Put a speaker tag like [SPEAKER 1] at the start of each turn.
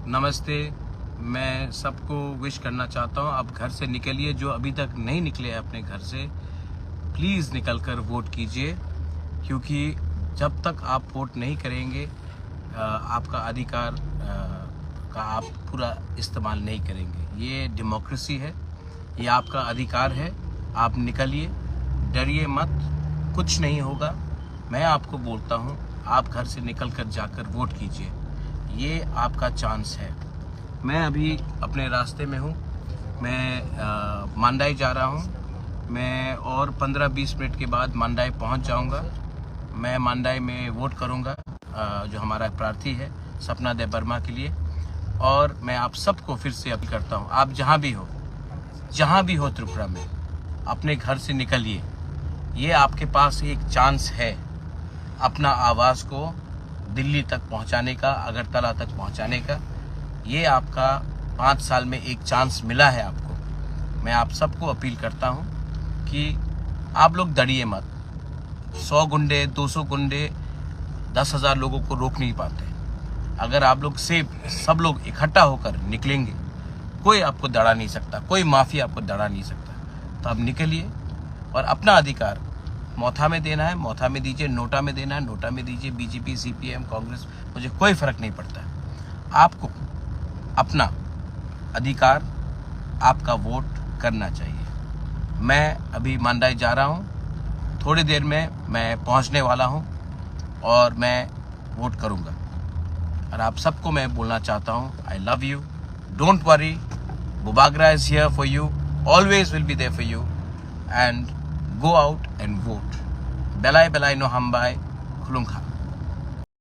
[SPEAKER 1] नमस्ते। मैं सबको विश करना चाहता हूँ, आप घर से निकलिए। जो अभी तक नहीं निकले हैं अपने घर से, प्लीज़ निकल कर वोट कीजिए, क्योंकि जब तक आप वोट नहीं करेंगे आपका अधिकार का आप पूरा इस्तेमाल नहीं करेंगे। ये डेमोक्रेसी है, ये आपका अधिकार है। आप निकलिए, डरिए मत, कुछ नहीं होगा। मैं आपको बोलता हूँ, आप घर से निकल कर जाकर वोट कीजिए, ये आपका चांस है। मैं अभी अपने रास्ते में हूँ, मैं मांडाई जा रहा हूँ। मैं और 15-20 मिनट के बाद मांडाई पहुँच जाऊँगा। मैं मांडाई में वोट करूँगा जो हमारा प्रार्थी है सपना देव वर्मा के लिए। और मैं आप सबको फिर से अपील करता हूँ, आप जहाँ भी हो त्रिपुरा में, अपने घर से निकलिए। ये आपके पास एक चांस है अपना आवाज़ को दिल्ली तक पहुंचाने का, अगरतला तक पहुंचाने का। ये आपका 5 साल में एक चांस मिला है आपको। मैं आप सबको अपील करता हूं कि आप लोग डरिए मत। 100 गुंडे, 200 गुंडे 10,000 लोगों को रोक नहीं पाते। अगर आप लोग सब लोग इकट्ठा होकर निकलेंगे, कोई आपको दड़ा नहीं सकता, कोई माफिया आपको दड़ा नहीं सकता। तो आप निकलिए और अपना अधिकार मौथा में देना है, मौथा में दीजिए, नोटा में देना है, नोटा में दीजिए। बीजेपी, सीपीएम, कांग्रेस, मुझे कोई फर्क नहीं पड़ता है। आपको अपना अधिकार, आपका वोट करना चाहिए। मैं अभी मांडाई जा रहा हूँ, थोड़ी देर में मैं पहुँचने वाला हूँ और मैं वोट करूँगा। और आप सबको मैं बोलना चाहता हूँ, I love you, don't worry, बुबागरा is here for you, always will be there for you, and go out and vote. Belai belai no hambai, khulungkha.